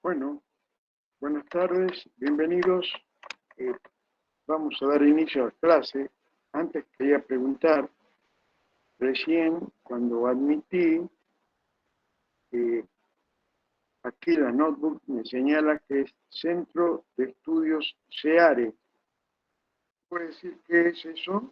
Bueno, buenas tardes, bienvenidos. Vamos a dar inicio a la clase. Antes quería preguntar, recién cuando admití, aquí la notebook me señala que es Centro de Estudios SEARE. ¿Puede decir qué es eso?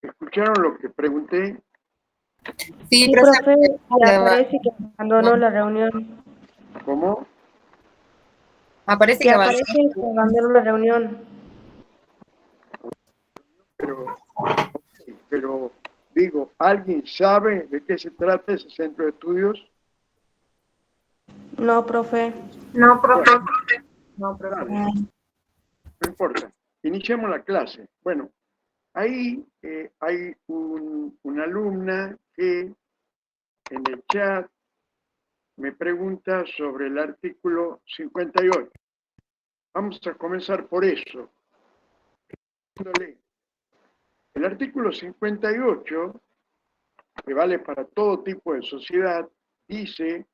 ¿Escucharon lo que pregunté? Sí, Sí, profe, y aparece que abandonó la reunión. ¿Cómo? Aparece Que que aparece que abandonó la reunión. Pero digo, ¿alguien sabe de qué se trata ese centro de estudios? No, profe. No, profe. Dale, no importa. Iniciamos la clase. Bueno, ahí hay una alumna que en el chat me pregunta sobre el artículo 58. Vamos a comenzar por eso. El artículo 58, que vale para todo tipo de sociedad, dice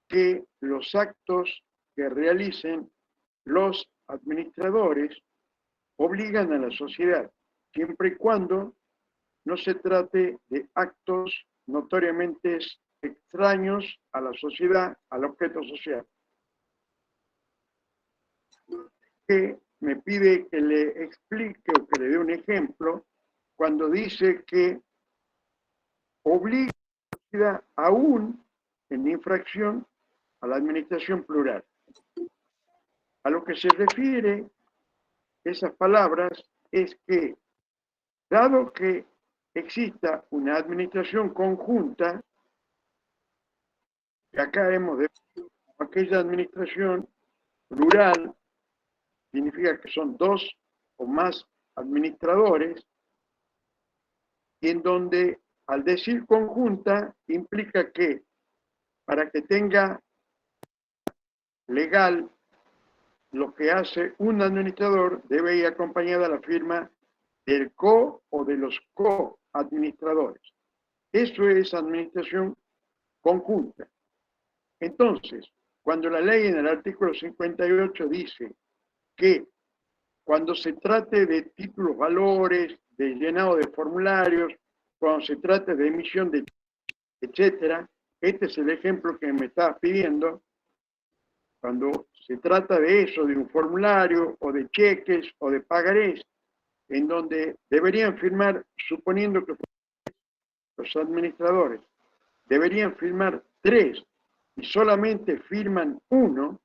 que los actos que realicen los administradores obligan a la sociedad, siempre y cuando no se trate de actos notoriamente extraños a la sociedad, al objeto social. Que me pide que le explique o que le dé un ejemplo cuando dice que obliga a la sociedad aún en infracción a la administración plural. A lo que se refiere esas palabras es que, dado que exista una administración conjunta, que acá hemos definido aquella administración plural, significa que son dos o más administradores, y en donde al decir conjunta implica que para que tenga legal lo que hace un administrador debe ir acompañada la firma del co o de los co-administradores. Eso es administración conjunta. Entonces, cuando la ley en el artículo 58 dice que cuando se trate de títulos, valores, de llenado de formularios, cuando se trate de emisión de etcétera, este es el ejemplo que me estabas pidiendo, cuando se trata de eso, de un formulario o de cheques o de pagarés, en donde deberían firmar, suponiendo que los administradores deberían firmar 3 y solamente firman 1,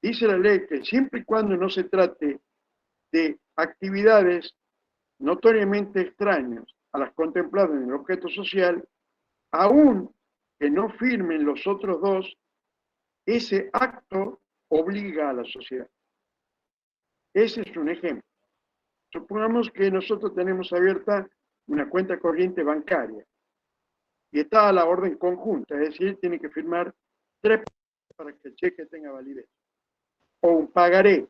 dice la ley que siempre y cuando no se trate de actividades notoriamente extrañas a las contempladas en el objeto social, aún que no firmen los otros dos, ese acto obliga a la sociedad. Ese es un ejemplo. Supongamos que nosotros tenemos abierta una cuenta corriente bancaria y está a la orden conjunta, es decir, tiene que firmar 3 para que el cheque tenga validez. O un pagaré,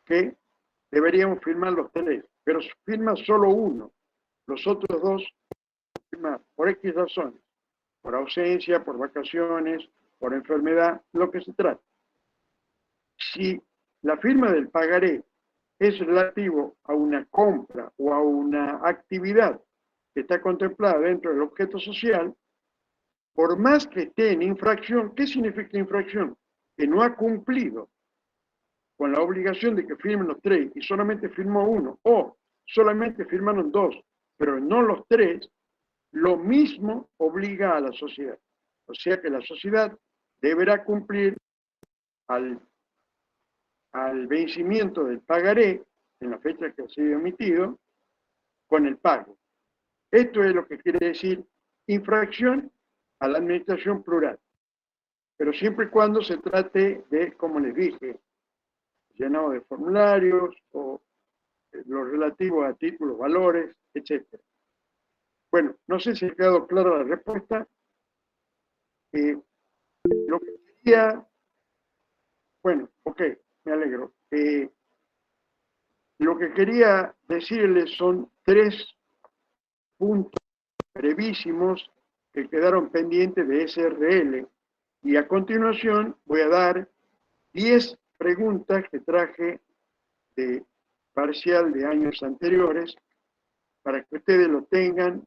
que deberíamos firmar los 3, pero firma solo uno. Los otros 2 firman por X razones, por ausencia, por vacaciones, por enfermedad, lo que se trata. Si la firma del pagaré es relativo a una compra o a una actividad que está contemplada dentro del objeto social, por más que esté en infracción, ¿qué significa infracción? Que no ha cumplido con la obligación de que firmen los 3 y solamente firmó 1, o solamente firmaron 2, pero no los 3, lo mismo obliga a la sociedad. O sea que la sociedad deberá cumplir al vencimiento del pagaré, en la fecha que ha sido emitido, con el pago. Esto es lo que quiere decir infracción a la administración plural. Pero siempre y cuando se trate de, como les dije, llenado de formularios o lo relativo a títulos, valores, etc. Bueno, no sé si ha quedado clara la respuesta. Lo que quería, bueno, ok, me alegro. Lo que quería decirles son 3 puntos brevísimos que quedaron pendientes de SRL y a continuación voy a dar 10 preguntas que traje de parcial de años anteriores para que ustedes lo tengan,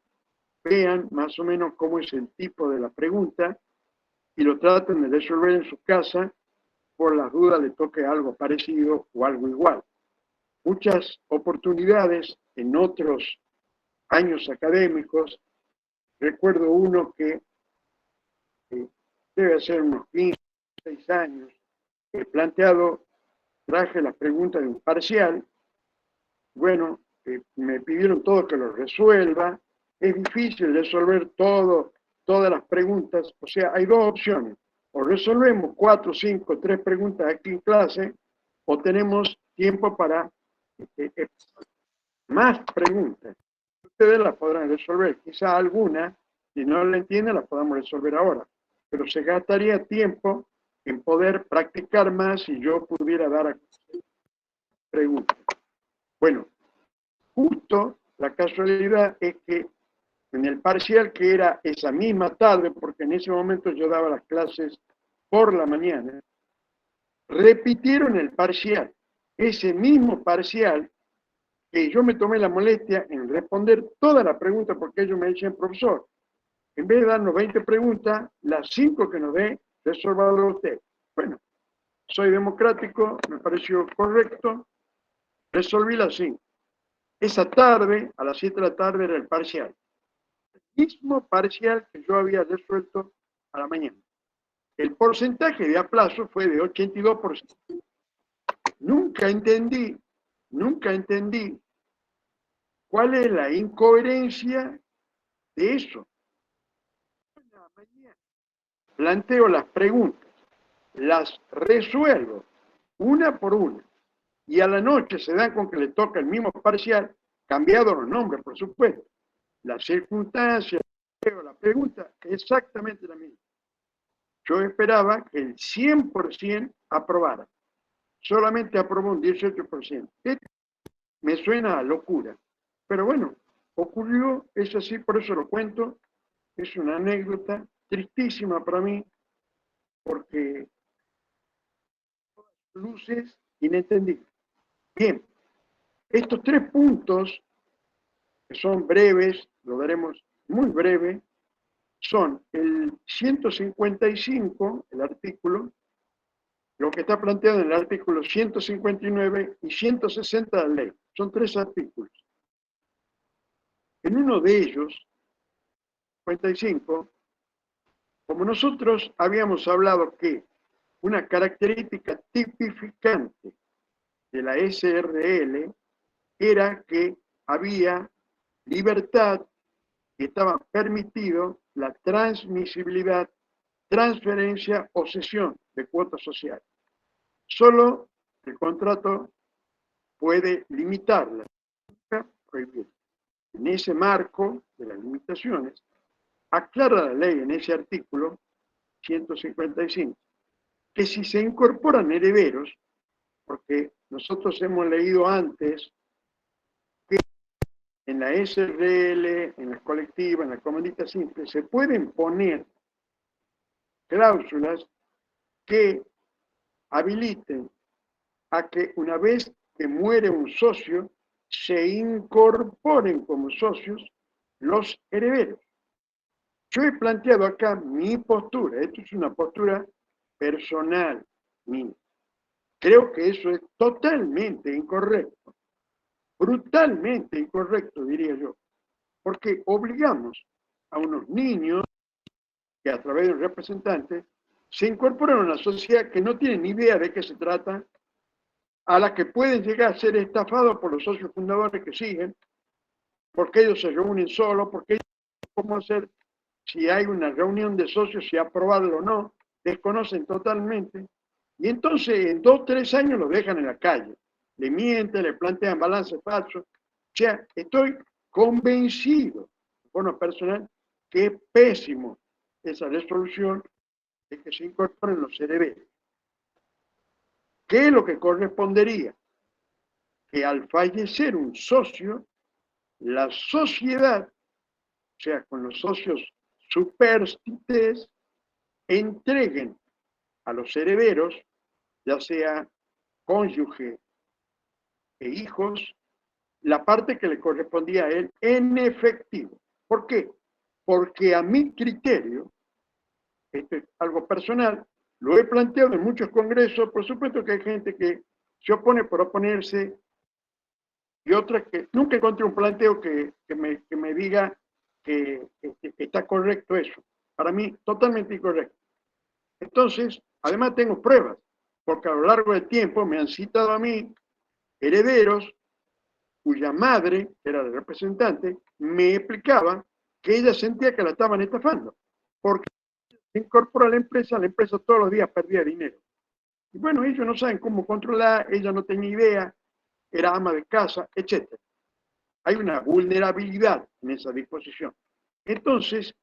vean más o menos cómo es el tipo de la pregunta y lo traten de resolver en su casa, por las dudas le toque algo parecido o algo igual. Muchas oportunidades en otros años académicos, recuerdo uno que debe ser unos 15, 6 años, he planteado, traje la pregunta de un parcial, bueno, me pidieron todo que lo resuelva, es difícil resolver todas las preguntas, o sea, hay 2 opciones, o resolvemos 4, 5, 3 preguntas aquí en clase, o tenemos tiempo para más preguntas. Ustedes las podrán resolver, quizá alguna, si no la entienden, las podamos resolver ahora, pero se gastaría tiempo en poder practicar más si yo pudiera dar preguntas. Bueno, justo la casualidad es que en el parcial que era esa misma tarde, porque en ese momento yo daba las clases por la mañana, repitieron el parcial, ese mismo parcial que yo me tomé la molestia en responder toda la pregunta porque ellos me decían, profesor, en vez de darnos 20 preguntas, las 5 que nos dé, resuélvalo usted. Bueno, soy democrático, me pareció correcto, resolví las 5. Esa tarde, a las 7 de la tarde, era el parcial. El mismo parcial que yo había resuelto a la mañana. El porcentaje de aplazo fue de 82%. Nunca entendí cuál es la incoherencia de eso. Planteo las preguntas, las resuelvo una por una, y a la noche se dan con que le toca el mismo parcial, cambiado los nombres, por supuesto. Las circunstancias, la pregunta es exactamente la misma. Yo esperaba que el 100% aprobara. Solamente aprobó un 18%. Esto me suena a locura. Pero bueno, ocurrió, es así, por eso lo cuento. Es una anécdota tristísima para mí, porque luces inentendibles. Bien, estos 3 puntos, que son breves, lo veremos muy breve, son el 155, el artículo, lo que está planteado en el artículo 159 y 160 de la ley. Son 3 artículos. En uno de ellos, 55, como nosotros habíamos hablado que una característica tipificante de la SRL era que había libertad y estaba permitido la transmisibilidad, transferencia o cesión de cuotas sociales. Solo el contrato puede limitarla, nunca prohibirla. En ese marco de las limitaciones, aclara la ley en ese artículo 155 que si se incorporan herederos, porque nosotros hemos leído antes que en la SRL, en la colectiva, en la comandita simple, se pueden poner cláusulas que habiliten a que una vez que muere un socio, se incorporen como socios los herederos. Yo he planteado acá mi postura, esto es una postura personal mía. Creo que eso es totalmente incorrecto, brutalmente incorrecto, diría yo, porque obligamos a unos niños que a través de un representante se incorporan a una sociedad que no tiene ni idea de qué se trata, a la que pueden llegar a ser estafados por los socios fundadores que siguen, porque ellos se reúnen solos, porque ellos no saben cómo hacer si hay una reunión de socios, si aprobarlo o no, desconocen totalmente, y entonces en 2 o 3 años los dejan en la calle, le mienten, le plantean balances falsos. O sea, estoy convencido, de forma personal, que es pésimo esa resolución de que se incorporen los herederos. ¿Qué es lo que correspondería? que al fallecer un socio, la sociedad, o sea, con los socios superstites, entreguen a los herederos, ya sea cónyuge e hijos, la parte que le correspondía a él en efectivo. ¿Por qué? Porque a mi criterio, esto es algo personal, lo he planteado en muchos congresos, por supuesto que hay gente que se opone por oponerse y otra que nunca encontré un planteo que me diga que está correcto eso. Para mí, totalmente incorrecto. Entonces, además tengo pruebas, porque a lo largo del tiempo me han citado a mí herederos cuya madre, que era la representante, me explicaba que ella sentía que la estaban estafando, porque se incorpora a la empresa todos los días perdía dinero. Y bueno, ellos no saben cómo controlar, ella no tenía idea, era ama de casa, etc. Hay una vulnerabilidad en esa disposición. Entonces,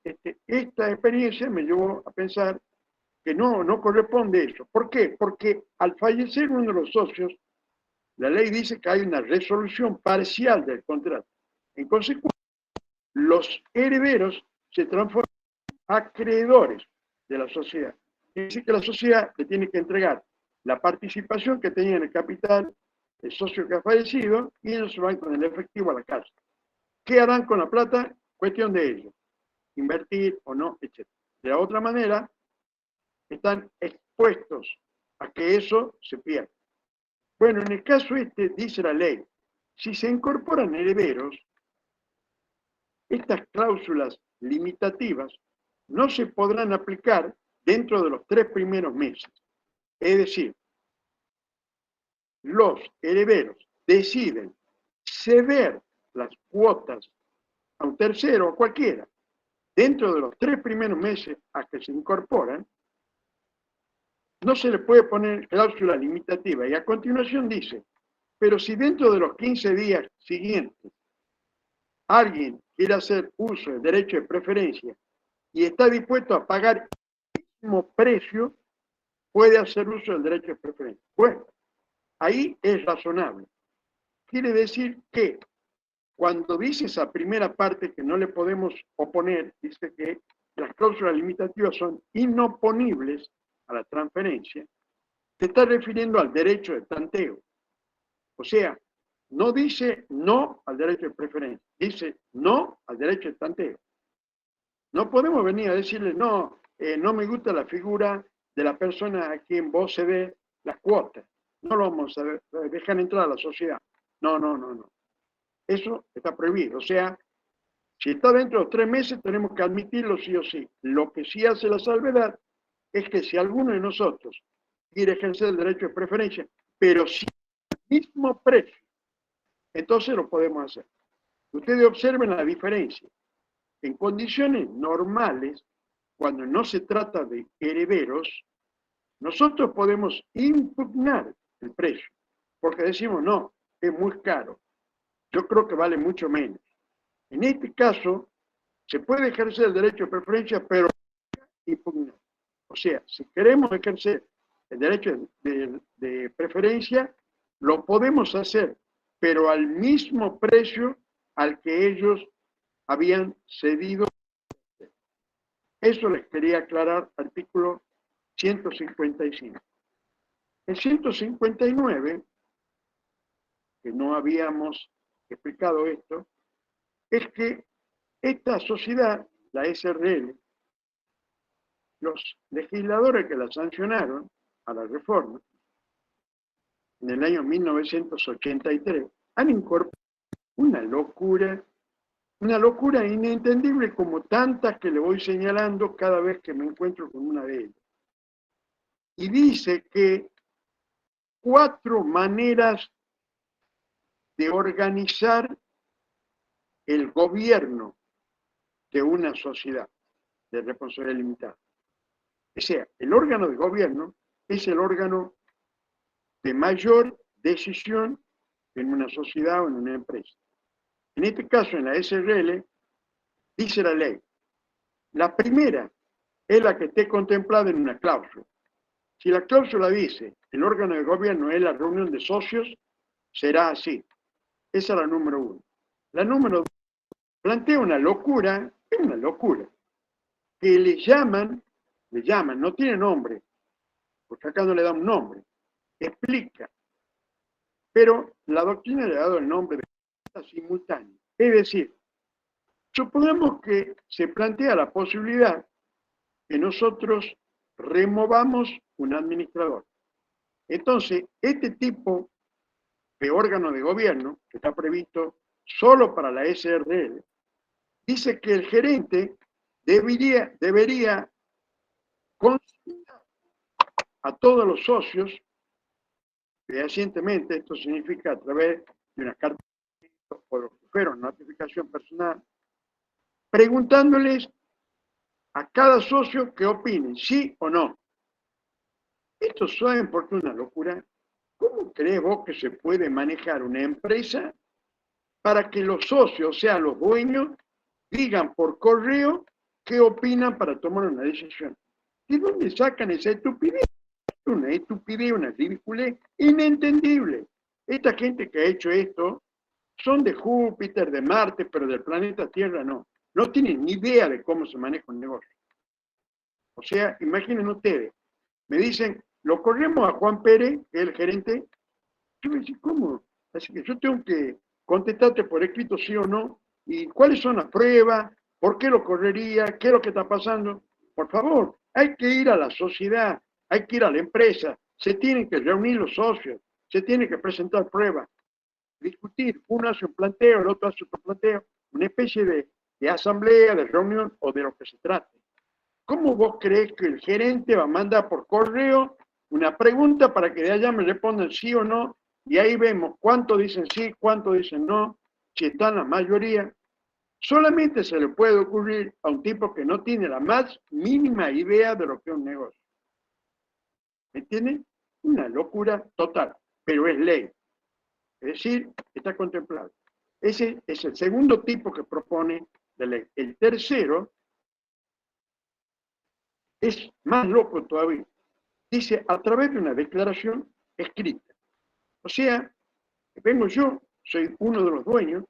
esta experiencia me llevó a pensar que no corresponde eso. ¿Por qué? Porque al fallecer uno de los socios, la ley dice que hay una resolución parcial del contrato. En consecuencia, los herederos se transforman en acreedores de la sociedad. Es decir, que la sociedad le tiene que entregar la participación que tenía en el capital el socio que ha fallecido y ellos se van con el efectivo a la casa. ¿Qué harán con la plata? Cuestión de ellos. Invertir o no, etc. De la otra manera, están expuestos a que eso se pierda. Bueno, en el caso dice la ley, si se incorporan herederos, estas cláusulas limitativas no se podrán aplicar dentro de los 3 primeros meses. Es decir, los herederos deciden ceder las cuotas a un tercero o cualquiera dentro de los 3 primeros meses a que se incorporan, no se le puede poner cláusula limitativa. Y a continuación dice, pero si dentro de los 15 días siguientes alguien quiere hacer uso del derecho de preferencia y está dispuesto a pagar el mismo precio, puede hacer uso del derecho de preferencia. Bueno, ahí es razonable. Quiere decir que cuando dice esa primera parte que no le podemos oponer, dice que las cláusulas limitativas son inoponibles a la transferencia, se está refiriendo al derecho de tanteo. O sea, no dice no al derecho de preferencia, dice no al derecho de tanteo. No podemos venir a decirle, no, no me gusta la figura de la persona a quien vos cedés las cuotas. No lo vamos a dejar entrar a la sociedad. No. Eso está prohibido. O sea, si está dentro de los 3 meses, tenemos que admitirlo sí o sí. Lo que sí hace la salvedad es que si alguno de nosotros quiere ejercer el derecho de preferencia, pero sin el mismo precio, entonces lo podemos hacer. Ustedes observen la diferencia. En condiciones normales, cuando no se trata de herederos, nosotros podemos impugnar el precio, porque decimos, no, es muy caro. Yo creo que vale mucho menos. En este caso, se puede ejercer el derecho de preferencia, pero impugnar. O sea, si queremos ejercer el derecho de preferencia, lo podemos hacer, pero al mismo precio al que ellos habían cedido. Eso les quería aclarar, artículo 155. El 159, que no habíamos explicado esto, es que esta sociedad, la SRL, los legisladores que la sancionaron a la reforma, en el año 1983, han incorporado una locura inentendible como tantas que le voy señalando cada vez que me encuentro con una de ellas. Y dice que 4 maneras de organizar el gobierno de una sociedad de responsabilidad limitada. O sea, el órgano de gobierno es el órgano de mayor decisión en una sociedad o en una empresa. En este caso, en la SRL, dice la ley, la primera es la que esté contemplada en una cláusula. Si la cláusula dice, el órgano de gobierno es la reunión de socios, será así. Esa es la número 1. La número 2 plantea una locura, es una locura, que le llaman, no tiene nombre, porque acá no le da un nombre, explica, pero la doctrina le ha dado el nombre de simultáneo. Es decir, supongamos que se plantea la posibilidad que nosotros removamos un administrador. Entonces, este tipo de órgano de gobierno, que está previsto solo para la SRL, dice que el gerente debería consultar a todos los socios fehacientemente, esto significa a través de una carta o lo que fuera, una notificación personal, preguntándoles a cada socio que opinen, sí o no. Esto saben porque es una locura. ¿Cómo crees vos que se puede manejar una empresa para que los socios, o sea, los dueños, digan por correo qué opinan para tomar una decisión? ¿De dónde sacan esa estupidez? Una estupidez, una ridiculez inentendible. Esta gente que ha hecho esto son de Júpiter, de Marte, pero del planeta Tierra no. No tienen ni idea de cómo se maneja un negocio. O sea, imaginen ustedes, me dicen, lo corremos a Juan Pérez, que es el gerente. Yo me digo, ¿cómo? Así que yo tengo que contestarte por escrito sí o no, y cuáles son las pruebas, por qué lo correría, qué es lo que está pasando. Por favor, hay que ir a la sociedad, hay que ir a la empresa, se tienen que reunir los socios, se tienen que presentar pruebas, discutir, uno hace un planteo, el otro hace otro planteo, una especie de asamblea, de reunión o de lo que se trate. ¿Cómo vos crees que el gerente va a mandar por correo una pregunta para que de allá me respondan sí o no? Y ahí vemos cuánto dicen sí, cuánto dicen no, si están la mayoría. Solamente se le puede ocurrir a un tipo que no tiene la más mínima idea de lo que es un negocio. ¿Me entienden? Una locura total, pero es ley. Es decir, está contemplado. Ese es el segundo tipo que propone de ley. El tercero es más loco todavía. Dice, a través de una declaración escrita. O sea, vengo yo, soy uno de los dueños,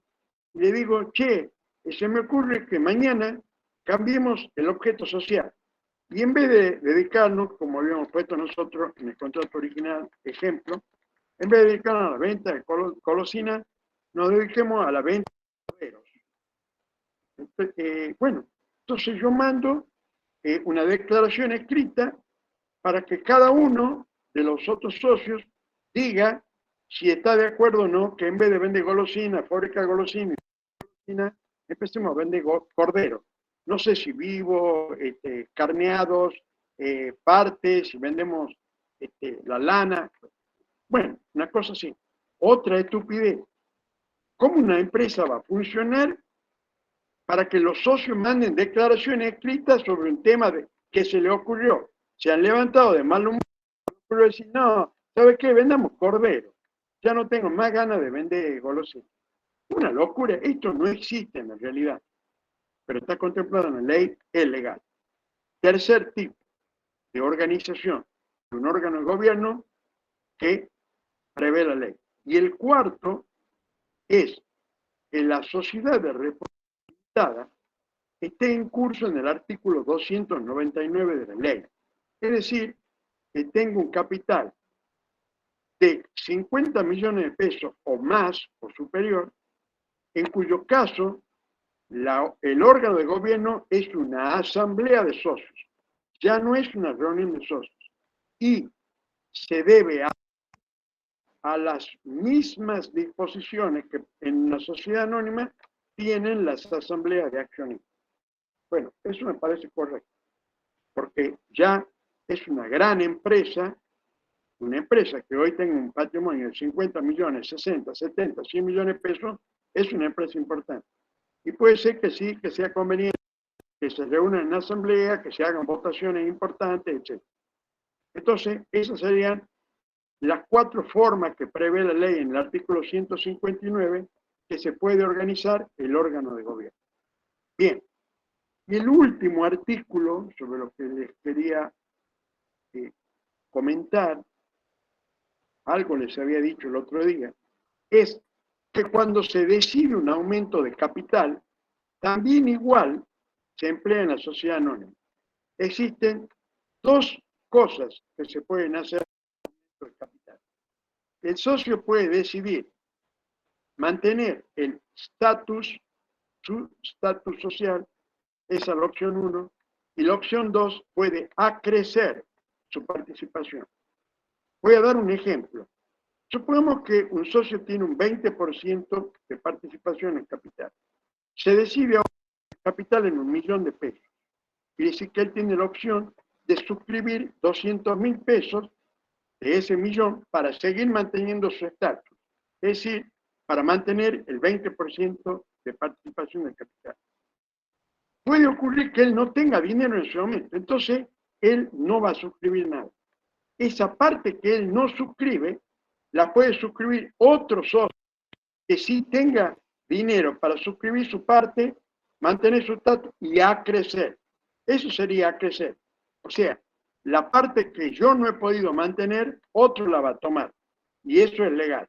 y le digo, che, se me ocurre que mañana cambiemos el objeto social. Y en vez de dedicarnos, como habíamos puesto nosotros en el contrato original, ejemplo, en vez de dedicarnos a la venta de golosinas, nos dediquemos a la venta de corderos. Bueno, entonces yo mando una declaración escrita para que cada uno de los otros socios diga si está de acuerdo o no que en vez de vender golosinas, fábrica de golosinas, empecemos a vender cordero. No sé si vivo, carneados, partes, si vendemos la lana. Bueno, una cosa así. Otra estupidez. ¿Cómo una empresa va a funcionar para que los socios manden declaraciones escritas sobre un tema que se le ocurrió? Se han levantado de mal humor, pero decir, no, ¿sabe qué? Vendamos cordero. Ya no tengo más ganas de vender golosinas. Una locura, esto no existe en la realidad, pero está contemplado en la ley, es legal. Tercer tipo de organización de un órgano de gobierno que prevé la ley. Y el cuarto es que la sociedad de representada esté en curso en el artículo 299 de la ley. Es decir, que tenga un capital de 50 millones de pesos o más o superior, en cuyo caso el órgano de gobierno es una asamblea de socios, ya no es una reunión de socios, y se debe a las mismas disposiciones que en una sociedad anónima tienen las asambleas de accionistas. Bueno, eso me parece correcto, porque ya es una gran empresa, una empresa que hoy tenga un patrimonio de 50 millones, 60, 70, 100 millones de pesos, es una empresa importante. Y puede ser que sí, que sea conveniente que se reúnan en asamblea, que se hagan votaciones importantes, etc. Entonces, esas serían las 4 formas que prevé la ley en el artículo 159 que se puede organizar el órgano de gobierno. Bien, y el último artículo sobre lo que les quería comentar, algo les había dicho el otro día, es que cuando se decide un aumento de capital, también igual se emplea en la sociedad anónima. Existen dos cosas que se pueden hacer con el capital. El socio puede decidir mantener el estatus, su estatus social, esa es la opción 1, y la opción 2 puede acrecer su participación. Voy a dar un ejemplo. Supongamos que un socio tiene un 20% de participación en capital. Se decide ahora el capital en $1.000.000. Quiere decir que él tiene la opción de suscribir 200.000 pesos de ese millón para seguir manteniendo su estatus. Es decir, para mantener el 20% de participación en capital. Puede ocurrir que él no tenga dinero en ese momento, entonces él no va a suscribir nada. Esa parte que él no suscribe, la puede suscribir otro socio que sí tenga dinero para suscribir su parte, mantener su estatus y acrecer. Eso sería acrecer. O sea, la parte que yo no he podido mantener, otro la va a tomar. Y eso es legal.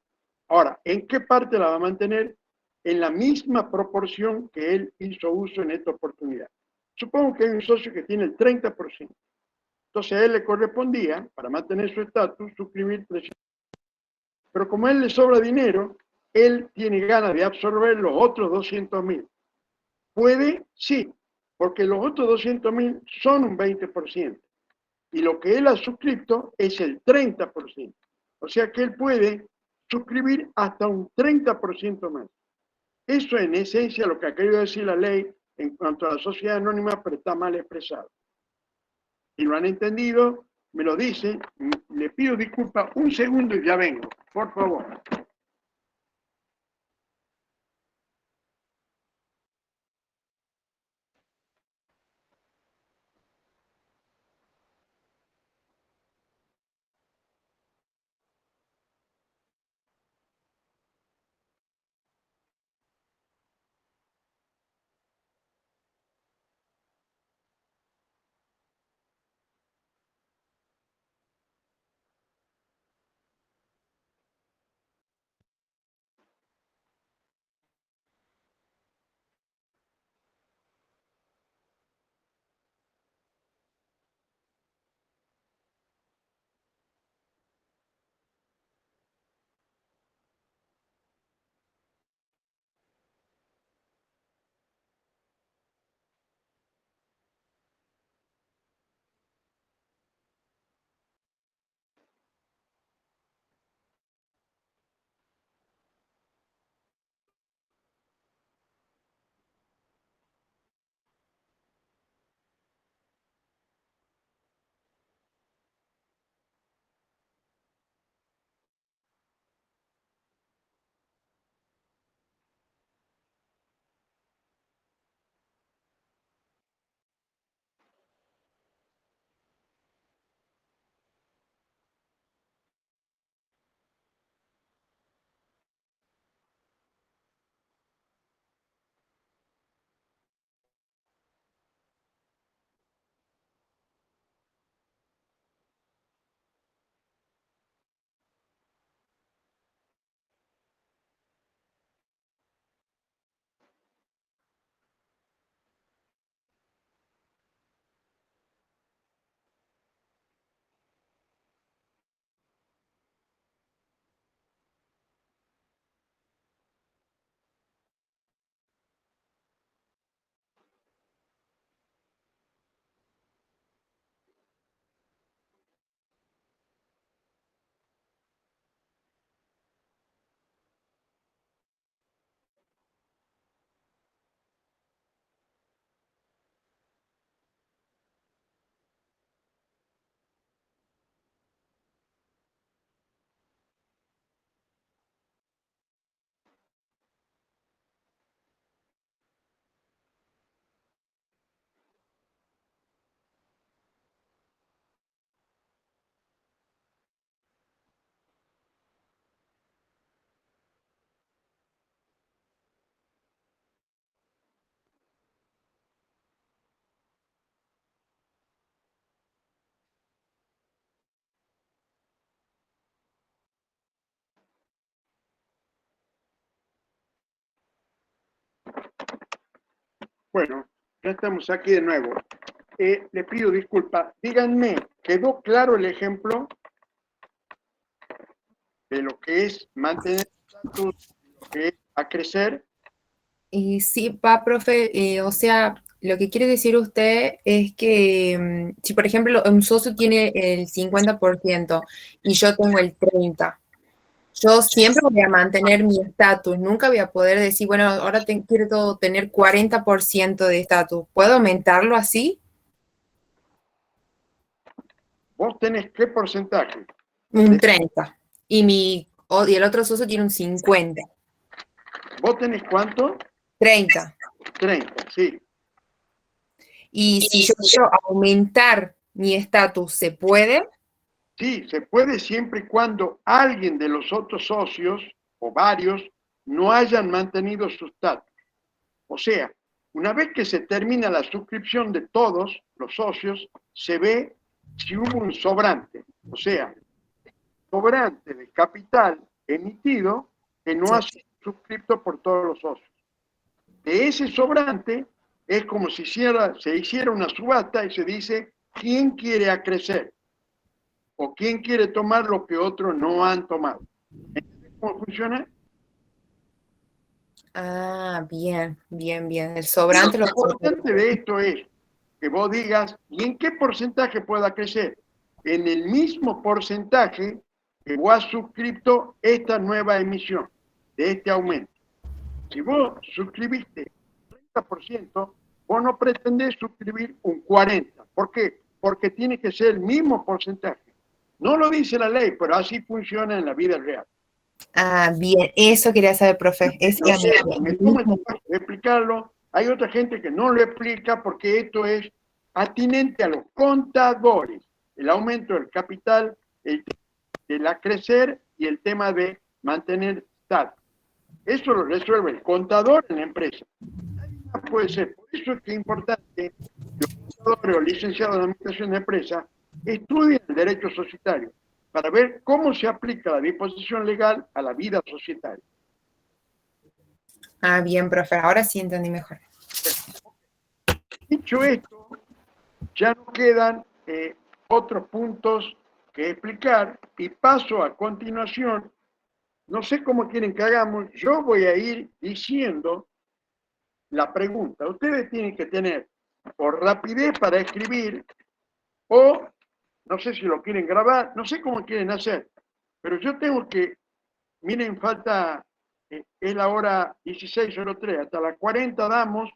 Ahora, ¿en qué parte la va a mantener? En la misma proporción que él hizo uso en esta oportunidad. Supongo que hay un socio que tiene el 30%. Entonces a él le correspondía, para mantener su estatus, suscribir 300. Pero como a él le sobra dinero, él tiene ganas de absorber los otros 200.000. ¿Puede? Sí, porque los otros 200.000 son un 20%. Y lo que él ha suscrito es el 30%. O sea que él puede suscribir hasta un 30% más. Eso en esencia lo que ha querido decir la ley en cuanto a la sociedad anónima, pero está mal expresado. Si lo han entendido, me lo dicen. Le pido disculpas un segundo y ya vengo, por favor. Bueno, ya estamos aquí de nuevo. Le pido disculpas. Díganme, ¿quedó claro el ejemplo de lo que es mantener estatus, de lo que es acrecer? Y sí, va, profe, o sea, lo que quiere decir usted es que si, por ejemplo, un socio tiene el 50% y yo tengo el 30%, yo siempre voy a mantener mi estatus, nunca voy a poder decir, bueno, ahora quiero tener 40% de estatus. ¿Puedo aumentarlo así? ¿Vos tenés qué porcentaje? Un 30%. Y el otro socio tiene un 50%. ¿Vos tenés cuánto? 30%. 30, sí. Y si yo quiero aumentar mi estatus, ¿se puede? Sí, se puede siempre y cuando alguien de los otros socios, o varios, no hayan mantenido su estatus. O sea, una vez que se termina la suscripción de todos los socios, se ve si hubo un sobrante. O sea, sobrante de capital emitido que no Sí. ha sido suscrito por todos los socios. De ese sobrante es como si se hiciera una subasta y se dice quién quiere acrecer o quién quiere tomar lo que otros no han tomado. ¿Entiendes cómo funciona? Ah, bien, bien, bien. El Lo sobrante lo puedo. importante de esto es que vos digas, ¿y en qué porcentaje pueda crecer? En el mismo porcentaje que vos has suscrito esta nueva emisión, de este aumento. Si vos suscribiste 30%, vos no pretendés suscribir un 40%. ¿Por qué? Porque tiene que ser el mismo porcentaje. No lo dice la ley, pero así funciona en la vida real. Ah, bien, eso quería saber, profe. Ese Yo era sé, me tomo el mi- trabajo de explicarlo. Hay otra gente que no lo explica porque esto es atinente a los contadores. El aumento del capital, el de la crecer y el tema de mantener estatus. Eso lo resuelve el contador en la empresa. Nadie más puede ser. Por eso es que es importante que los contadores o licenciados en administración de empresa estudien el derecho societario para ver cómo se aplica la disposición legal a la vida societaria. Ah, bien, profe. Ahora sí entendí mejor. Dicho esto, ya no quedan otros puntos que explicar y paso a continuación. No sé cómo quieren que hagamos. Yo voy a ir diciendo la pregunta. Ustedes tienen que tener o rapidez para escribir o no sé si lo quieren grabar, no sé cómo quieren hacer, pero yo tengo que, miren, falta, es la hora 16:03, hasta las 40 damos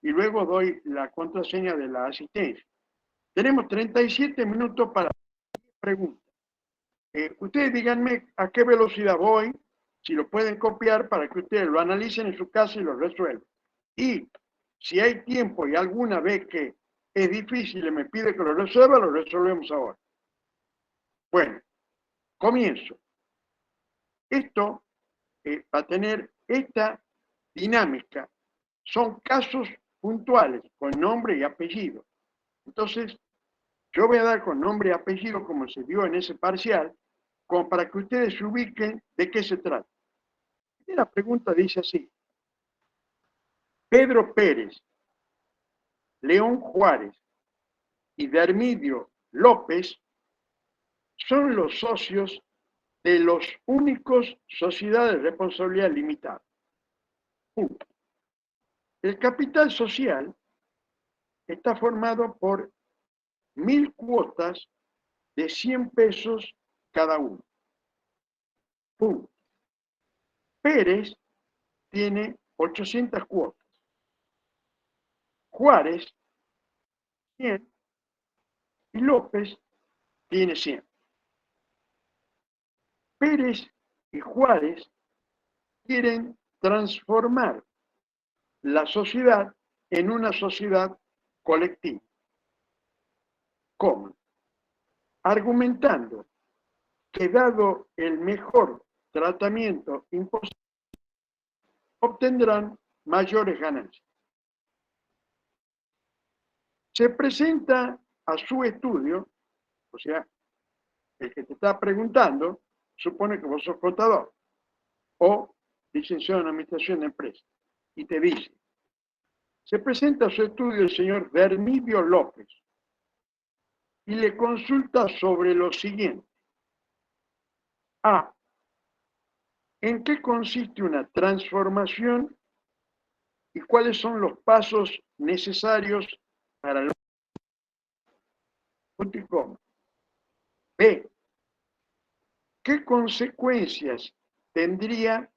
y luego doy la contraseña de la asistencia. Tenemos 37 minutos para preguntas. Ustedes díganme a qué velocidad voy, si lo pueden copiar para que ustedes lo analicen en su casa y lo resuelvan. Y si hay tiempo y alguna vez que es difícil y me pide que lo resolvemos ahora. Bueno, comienzo. Esto va a tener esta dinámica. Son casos puntuales, con nombre y apellido. Entonces, yo voy a dar con nombre y apellido como se dio en ese parcial, como para que ustedes se ubiquen de qué se trata. Y la pregunta dice así: Pedro Pérez, León Juárez y Dermidio López son los socios de los únicos sociedades de responsabilidad limitada. El capital social está formado por 1.000 cuotas de 100 pesos cada uno. Pérez tiene 800 cuotas. Juárez 100 y López tiene 100. Pérez y Juárez quieren transformar la sociedad en una sociedad colectiva. ¿Cómo? Argumentando que dado el mejor tratamiento imposible, obtendrán mayores ganancias. Se presenta a su estudio, o sea, el que te está preguntando, supone que vos sos contador o licenciado en administración de empresas, y te dice, Se presenta a su estudio el señor Dermidio López y le consulta sobre lo siguiente. A. ¿En qué consiste una transformación y cuáles son los pasos necesarios para lograrlo? Punto y coma. B. ¿Qué consecuencias tendría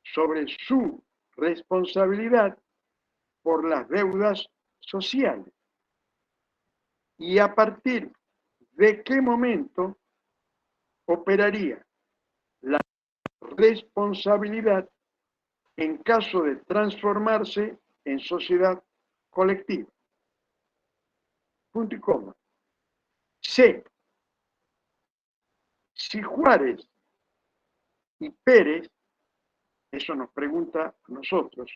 sobre su responsabilidad por las deudas sociales? Y a partir de qué momento operaría la responsabilidad en caso de transformarse en sociedad colectiva. Punto y coma. C. Si Juárez y Pérez, eso nos pregunta a nosotros,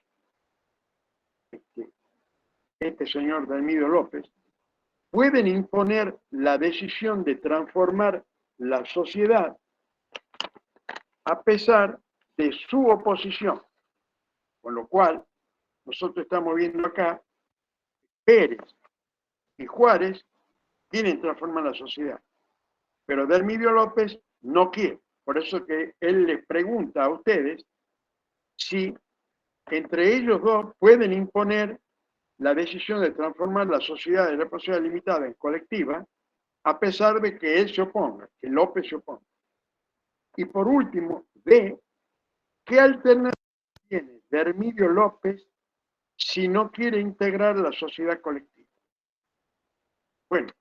este señor Dalmido López, pueden imponer la decisión de transformar la sociedad a pesar de su oposición. Con lo cual, nosotros estamos viendo acá, Pérez y Juárez quieren transformar la sociedad, pero Dalmido López no quiere. Por eso que él les pregunta a ustedes si entre ellos dos pueden imponer la decisión de transformar la sociedad de responsabilidad limitada en colectiva, a pesar de que él se oponga, que López se oponga. Y por último, D, ¿qué alternativa tiene Dermidio López si no quiere integrar la sociedad colectiva? Bueno,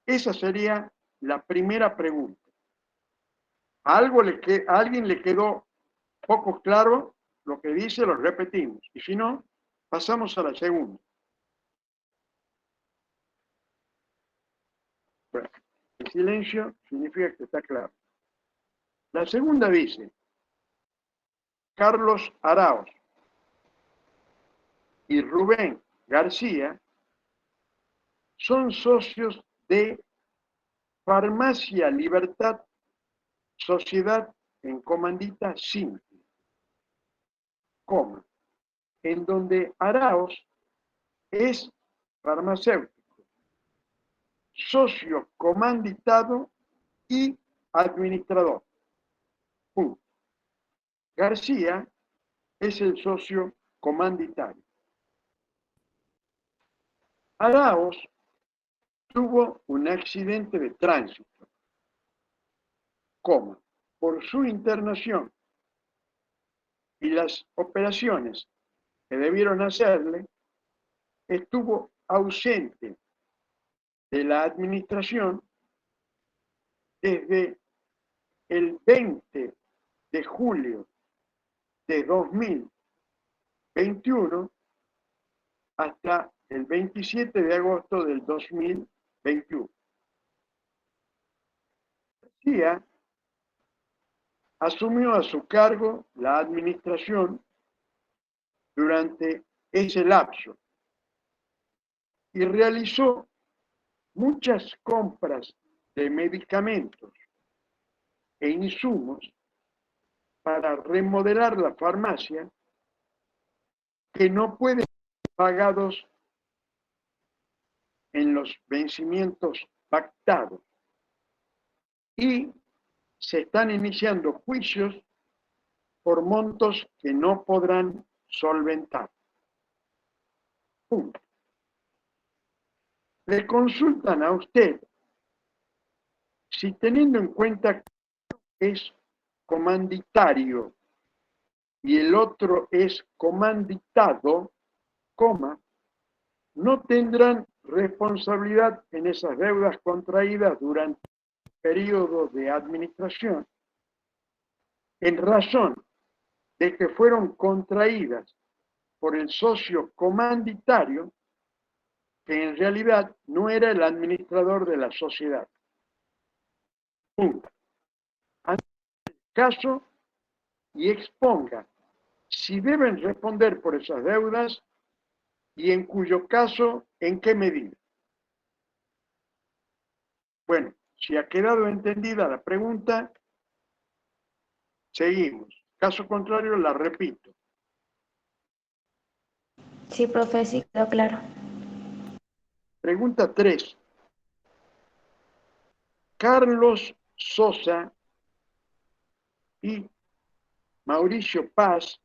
esa sería la primera pregunta. ¿A alguien le quedó poco claro lo que dice? Lo repetimos. Y si no, pasamos a la segunda. Bueno, el silencio significa que está claro. La segunda dice, Carlos Arauz y Rubén García son socios de Farmacia Libertad, sociedad en comandita simple, coma, en donde Arauz es farmacéutico, socio comanditado y administrador. Punto. García es el socio comanditario. Arauz tuvo un accidente de tránsito, coma, por su internación y las operaciones que debieron hacerle, estuvo ausente de la administración desde el 20 de julio de 2021 hasta el 27 de agosto del 2021. García asumió a su cargo la administración durante ese lapso y realizó muchas compras de medicamentos e insumos para remodelar la farmacia que no pueden ser pagados en los vencimientos pactados y se están iniciando juicios por montos que no podrán solventar. Punto. Le consultan a usted si, teniendo en cuenta que es comanditario y el otro es comanditado, coma, no tendrán responsabilidad en esas deudas contraídas durante el periodo de administración, en razón de que fueron contraídas por el socio comanditario, que en realidad no era el administrador de la sociedad. Punto. Ante el caso y exponga si deben responder por esas deudas y en cuyo caso, en qué medida. Bueno, si ha quedado entendida la pregunta, seguimos. Caso contrario, la repito. Sí, profe, sí, quedó claro. Pregunta 3. Carlos Sosa y Mauricio Paz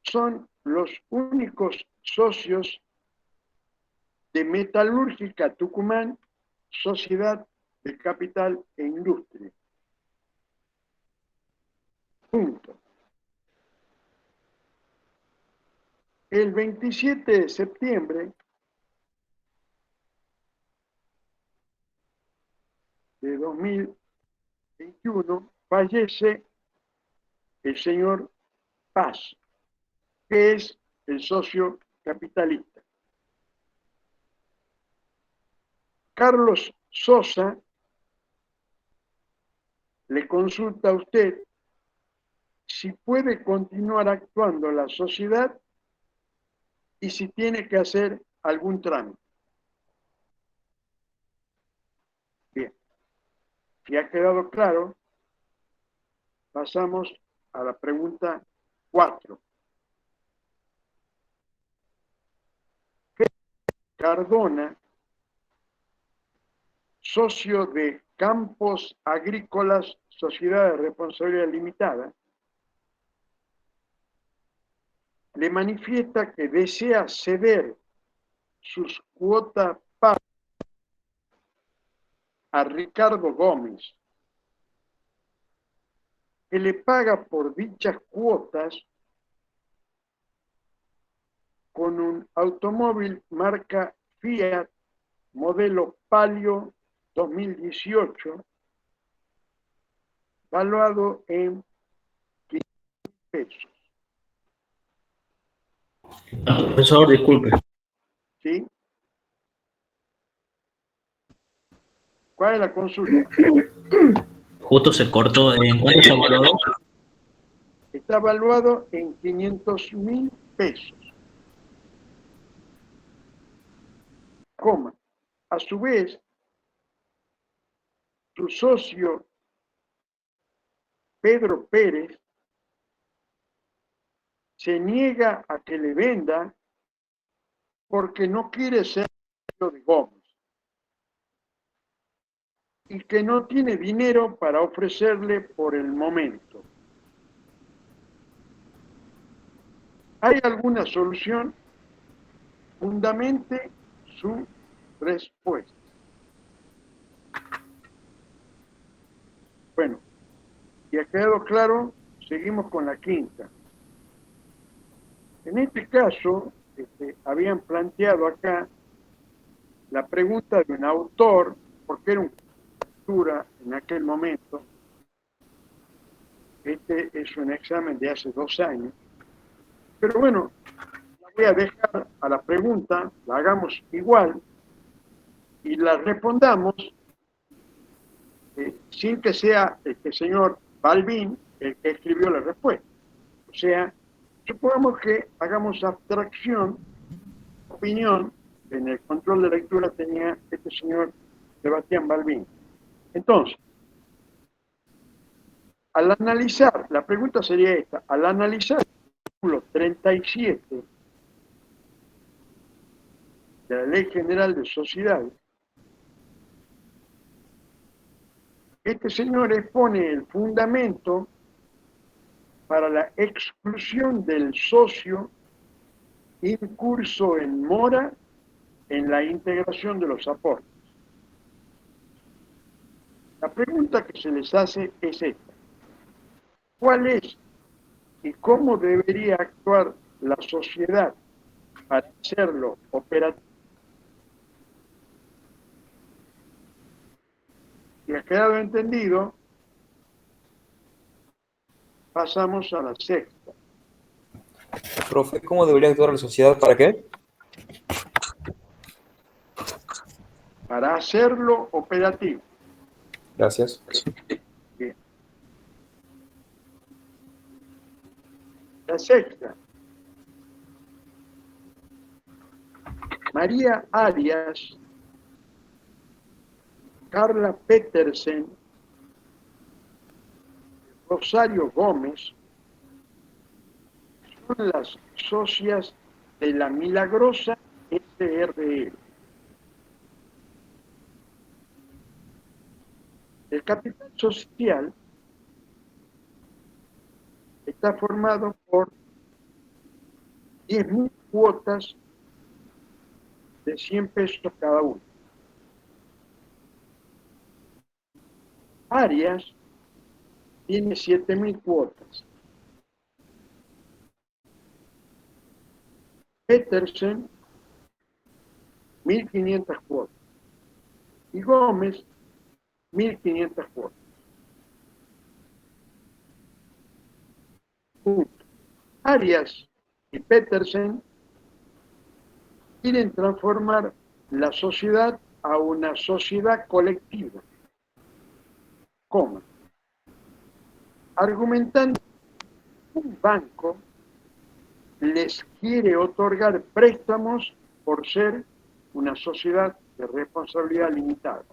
son los únicos socios de Metalúrgica Tucumán, Sociedad de Capital e Industria. Punto. El 27 de septiembre de 2021 fallece el señor Paz, que es el socio capitalista. Carlos Sosa le consulta a usted si puede continuar actuando la sociedad y si tiene que hacer algún trámite. Bien, si ha quedado claro, pasamos a la pregunta 4. Cardona, socio de Campos Agrícolas, Sociedad de Responsabilidad Limitada, le manifiesta que desea ceder sus cuotas a Ricardo Gómez, que le paga por dichas cuotas con un automóvil marca Fiat modelo Palio 2018, valuado en 500 pesos. Profesor, disculpe. ¿Sí? ¿Cuál es la consulta? Justo se cortó. ¿En cuánto se valoró? Está valuado en 500.000 pesos. Coma. A su vez, su socio Pedro Pérez se niega a que le venda porque no quiere ser de Gómez y que no tiene dinero para ofrecerle por el momento. ¿Hay alguna solución? Fundamente su respuesta. Bueno, y ha quedado claro, seguimos con la quinta. En este caso, habían planteado acá la pregunta de un autor, porque era una lectura en aquel momento. Este es un examen de hace 2 años. Pero bueno, la voy a dejar a la pregunta, la hagamos igual y la respondamos sin que sea este señor Balbín el que escribió la respuesta. O sea, supongamos que hagamos abstracción, opinión, en el control de lectura tenía este señor Sebastián Balbín. Entonces, al analizar, la pregunta sería esta, al analizar el artículo 37 de la Ley General de Sociedades, este señor expone el fundamento para la exclusión del socio incurso en mora en la integración de los aportes. La pregunta que se les hace es esta. ¿Cuál es y cómo debería actuar la sociedad para hacerlo operativo? Si ha quedado entendido, pasamos a la sexta. Profe, ¿cómo debería actuar la sociedad? ¿Para qué? Para hacerlo operativo. Gracias. Bien. La sexta. María Arias, Carla Petersen, Rosario Gómez son las socias de la milagrosa SRL. El capital social está formado por 10.000 cuotas de 100 pesos cada una. Arias tiene 7.000 cuotas. Petersen, 1.500 cuotas. Y Gómez, 1.500 cuotas. Arias y Petersen quieren transformar la sociedad a una sociedad colectiva, argumentando que un banco les quiere otorgar préstamos por ser una sociedad de responsabilidad limitada.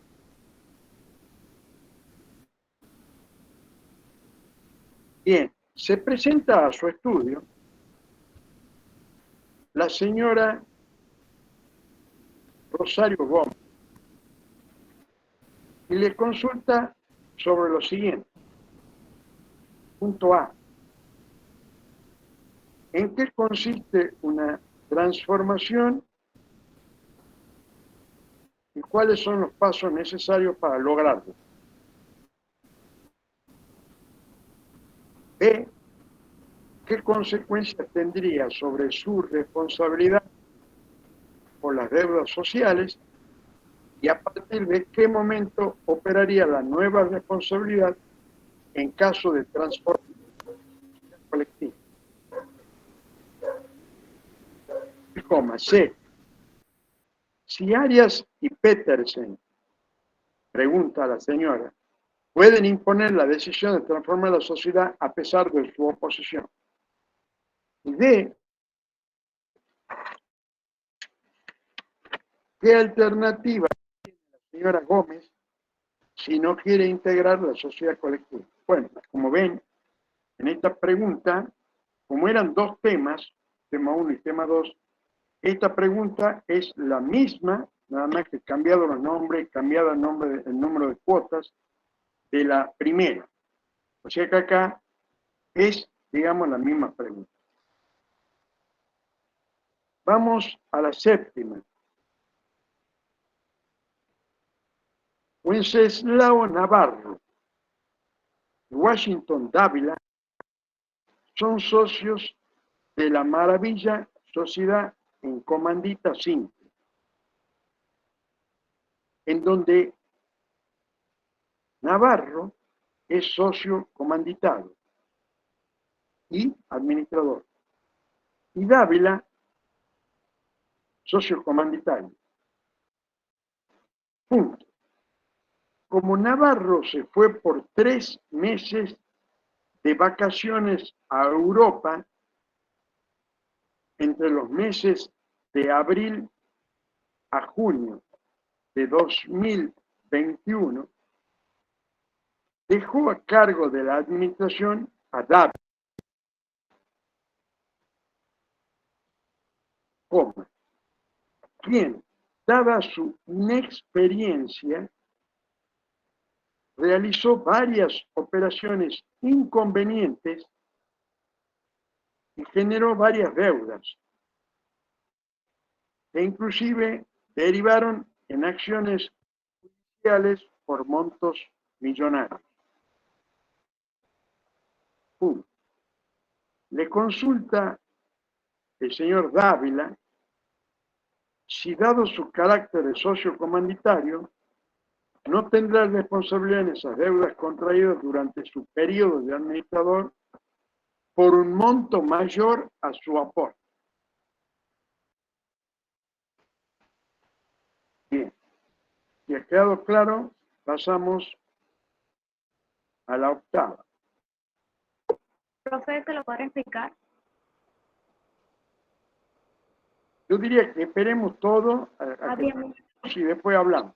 Bien, se presenta a su estudio la señora Rosario Gómez y le consulta sobre lo siguiente. Punto A. ¿En qué consiste una transformación y cuáles son los pasos necesarios para lograrlo? B. ¿Qué consecuencias tendría sobre su responsabilidad por las deudas sociales? Y a partir de qué momento operaría la nueva responsabilidad en caso de transformación colectiva. C. Si Arias y Petersen, pregunta a la señora, pueden imponer la decisión de transformar la sociedad a pesar de su oposición. Y D. ¿Qué alternativa tiene la señora Gómez si no quiere integrar la sociedad colectiva? Bueno, como ven, en esta pregunta, como eran dos temas, tema 1 y tema 2, esta pregunta es la misma, nada más que cambiado los nombres, cambiado el número de cuotas de la primera. O sea que acá es, digamos, la misma pregunta. Vamos a la séptima. Wenceslao Navarro y Washington Dávila son socios de la Maravilla Sociedad en Comandita Simple, en donde Navarro es socio comanditario y administrador, y Dávila socio comanditario. Punto. Como Navarro se fue por 3 meses de vacaciones a Europa entre los meses de abril a junio de 2021, dejó a cargo de la administración a Dávila, quien, dada su inexperiencia, realizó varias operaciones inconvenientes y generó varias deudas, que inclusive derivaron en acciones judiciales por montos millonarios. Le consulta el señor Dávila si, dado su carácter de socio comanditario, no tendrá responsabilidad en esas deudas contraídas durante su periodo de administrador por un monto mayor a su aporte. Bien, si ha quedado claro, pasamos a la octava. Profe, ¿te lo podrá explicar? Yo diría que esperemos todo a que y después hablamos.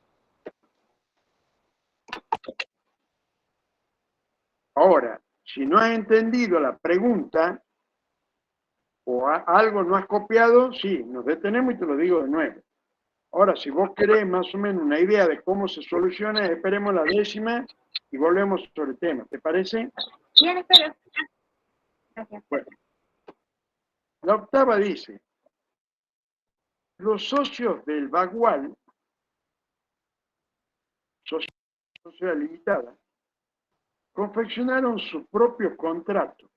Ahora, si no has entendido la pregunta, o algo no has copiado, sí, nos detenemos y te lo digo de nuevo. Ahora, si vos querés más o menos una idea de cómo se soluciona, esperemos la 10ª y volvemos sobre el tema. ¿Te parece? Bien, espero. Gracias. Bueno, la 8ª dice, los socios del Bagual, sociedad limitada, confeccionaron su propio contrato,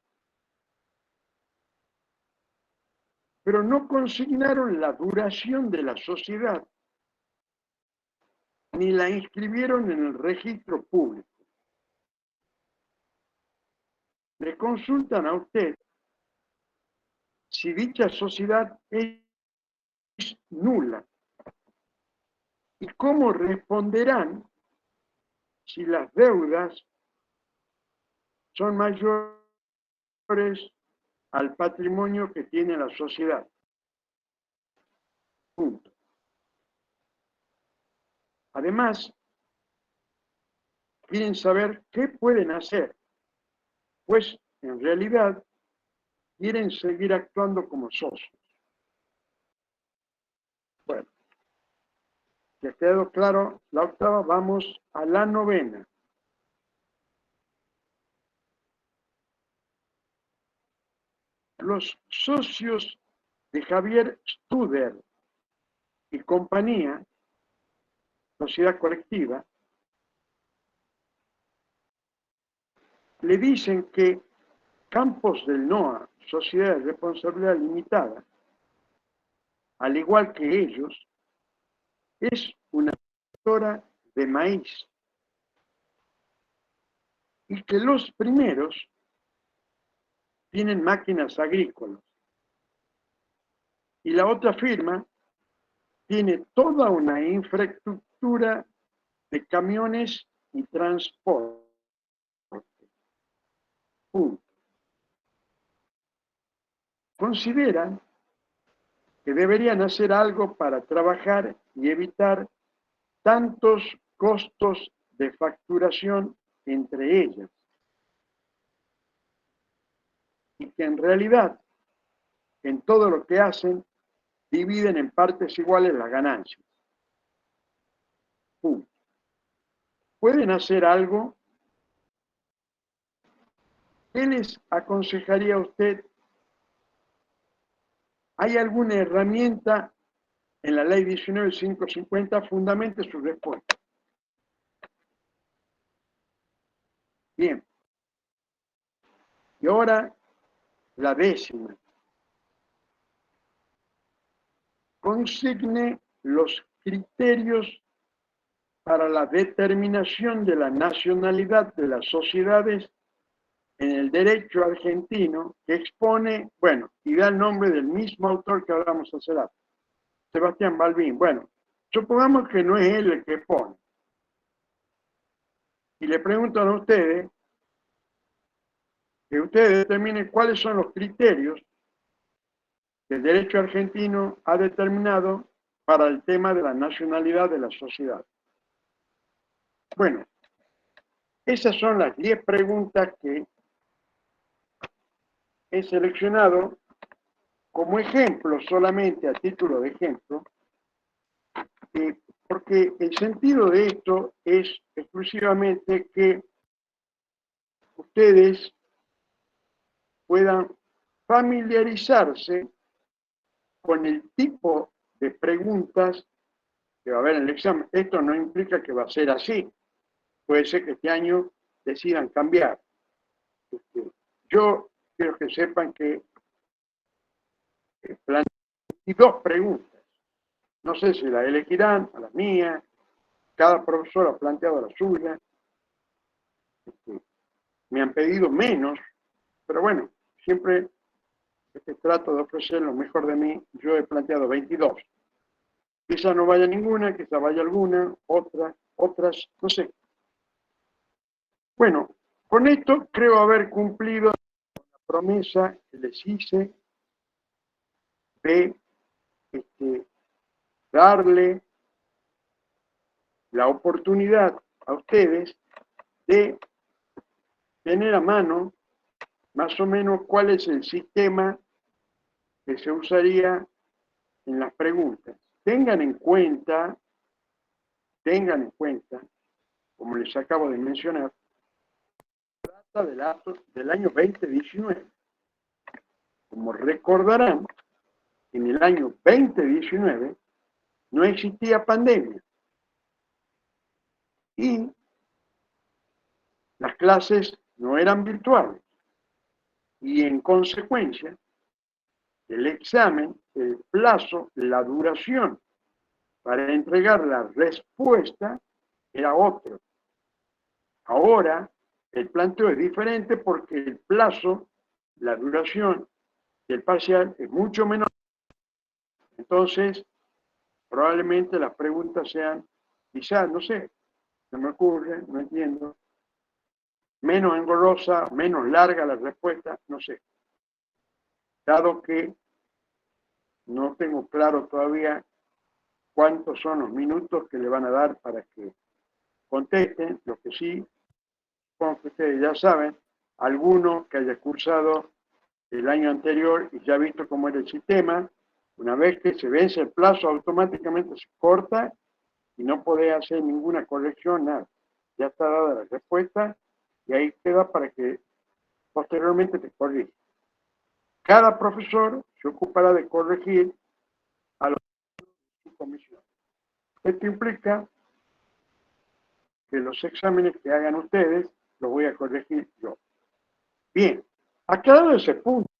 pero no consignaron la duración de la sociedad, ni la inscribieron en el registro público. Le consultan a usted si dicha sociedad es nula y cómo responderán si las deudas son mayores al patrimonio que tiene la sociedad. Punto. Además, quieren saber qué pueden hacer, pues en realidad quieren seguir actuando como socios. Bueno, ¿les quedó claro la 8ª? Vamos a la 9ª. Los socios de Javier Studer y compañía, sociedad colectiva, le dicen que Campos del NOA, sociedad de responsabilidad limitada, al igual que ellos, es una productora de maíz y que los primeros tienen máquinas agrícolas y la otra firma tiene toda una infraestructura de camiones y transporte. Punto. Consideran que deberían hacer algo para trabajar y evitar tantos costos de facturación entre ellas, y que en realidad en todo lo que hacen dividen en partes iguales las ganancias. Punto. ¿Pueden hacer algo? ¿Qué les aconsejaría a usted? ¿Hay alguna herramienta en la ley 19.550? Fundamente su respuesta. Bien. Y ahora la 10ª. Consigne los criterios para la determinación de la nacionalidad de las sociedades en el derecho argentino, que expone, bueno, y da el nombre del mismo autor que hablamos hace rato, Sebastián Balbín. Bueno, supongamos que no es él el que pone. Y le preguntan a ustedes, que ustedes determinen cuáles son los criterios que el derecho argentino ha determinado para el tema de la nacionalidad de la sociedad. Bueno, esas son las 10 preguntas que he seleccionado como ejemplo, solamente a título de ejemplo, porque el sentido de esto es exclusivamente que ustedes puedan familiarizarse con el tipo de preguntas que va a haber en el examen. Esto no implica que va a ser así. Puede ser que este año decidan cambiar. Yo quiero que sepan que planteé 2 preguntas. No sé si la elegirán, a la mía. Cada profesor ha planteado la suya. Me han pedido menos, pero bueno, siempre trato de ofrecer lo mejor de mí. Yo he planteado 22. Quizá no vaya ninguna, quizá vaya alguna, otras, no sé. Bueno, con esto creo haber cumplido la promesa que les hice de darle la oportunidad a ustedes de tener a mano más o menos cuál es el sistema que se usaría en las preguntas. Tengan en cuenta, como les acabo de mencionar, trata del año 2019. Como recordarán, en el año 2019 no existía pandemia y las clases no eran virtuales. Y en consecuencia, el examen, el plazo, la duración para entregar la respuesta era otro. Ahora, el planteo es diferente porque el plazo, la duración del parcial es mucho menor. Entonces, probablemente las preguntas sean, quizás, no sé, no me ocurre, no entiendo, menos engorrosa, menos larga la respuesta, no sé. Dado que no tengo claro todavía cuántos son los minutos que le van a dar para que contesten, lo que sí, como que ustedes ya saben, alguno que haya cursado el año anterior y ya ha visto cómo era el sistema, una vez que se vence el plazo, automáticamente se corta y no podés hacer ninguna corrección, nada. Ya está dada la respuesta y ahí queda para que posteriormente te corrija. Cada profesor se ocupará de corregir a los de su comisión. Esto implica que los exámenes que hagan ustedes los voy a corregir yo. Bien, aclarado ese punto,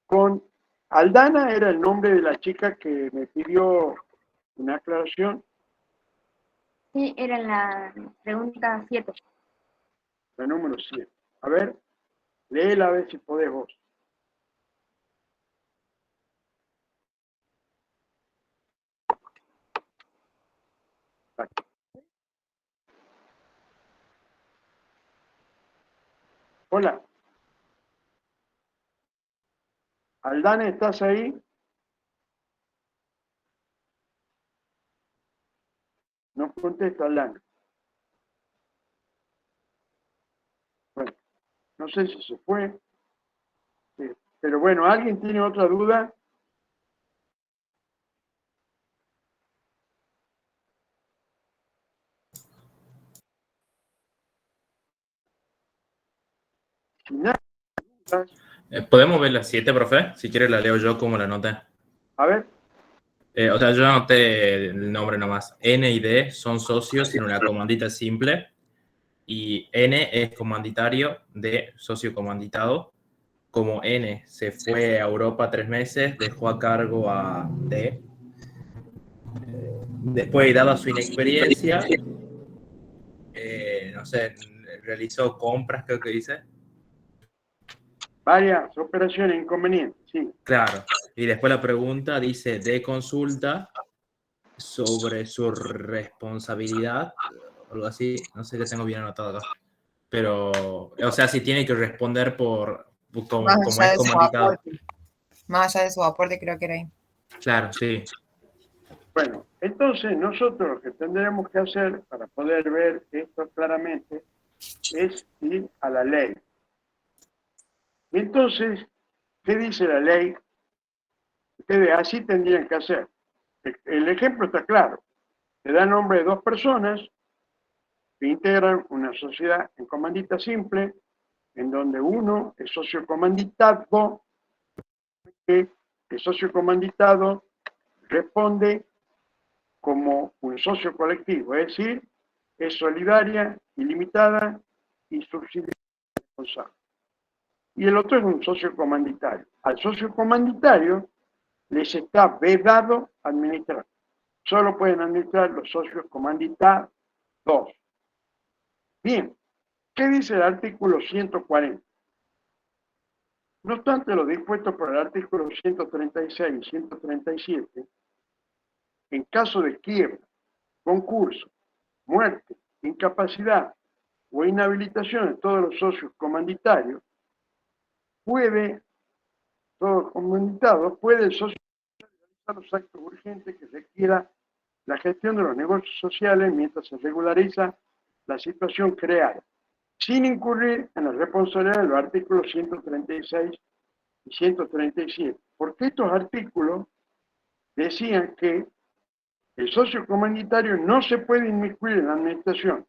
con Aldana era el nombre de la chica que me pidió una aclaración. Sí, era la pregunta 7. La número 7. A ver, léela a ver si podés vos. Hola. Aldana, ¿estás ahí? No contesta Aldana. Bueno, no sé si se fue. Pero bueno, ¿alguien tiene otra duda? Si nada, ¿Podemos ver las 7, profe? Si quiere la leo yo como la anoté. a ver, O sea, yo anoté el nombre nomás. N y D son socios en una comandita simple. Y N es comanditario, D socio comanditado. Como N se fue a Europa 3 meses, dejó a cargo a D. Después, dada su inexperiencia, no sé, realizó compras, creo que dice. varias operaciones inconvenientes, sí. Claro. Y después la pregunta dice de consulta sobre su responsabilidad, o algo así, no sé qué tengo bien anotado acá. Pero, o sea, si tiene que responder como Más es allá de su comanditado. aporte. Más allá de su aporte, creo que era ahí. Claro, sí. Bueno, entonces nosotros lo que tendremos que hacer para poder ver esto claramente es ir a la ley. Y entonces, ¿qué dice la ley? Ustedes así tendrían que hacer. El ejemplo está claro. Se da nombre de dos personas que integran una sociedad en comandita simple, en donde uno es socio comanditado, que el socio comanditado responde como un socio colectivo, es decir, es solidaria, ilimitada y subsidiaria responsable. Y el otro es un socio comanditario. Al socio comanditario les está vedado administrar. Solo pueden administrar los socios comanditados. Bien, ¿qué dice el artículo 140? No obstante lo dispuesto por el artículo 136 y 137, en caso de quiebra, concurso, muerte, incapacidad o inhabilitación de todos los socios comanditarios, puede el socio realizar los actos urgentes que requiera la gestión de los negocios sociales mientras se regulariza la situación creada, sin incurrir en la responsabilidad de los artículos 136 y 137. Porque estos artículos decían que el socio comunitario no se puede inmiscuir en la administración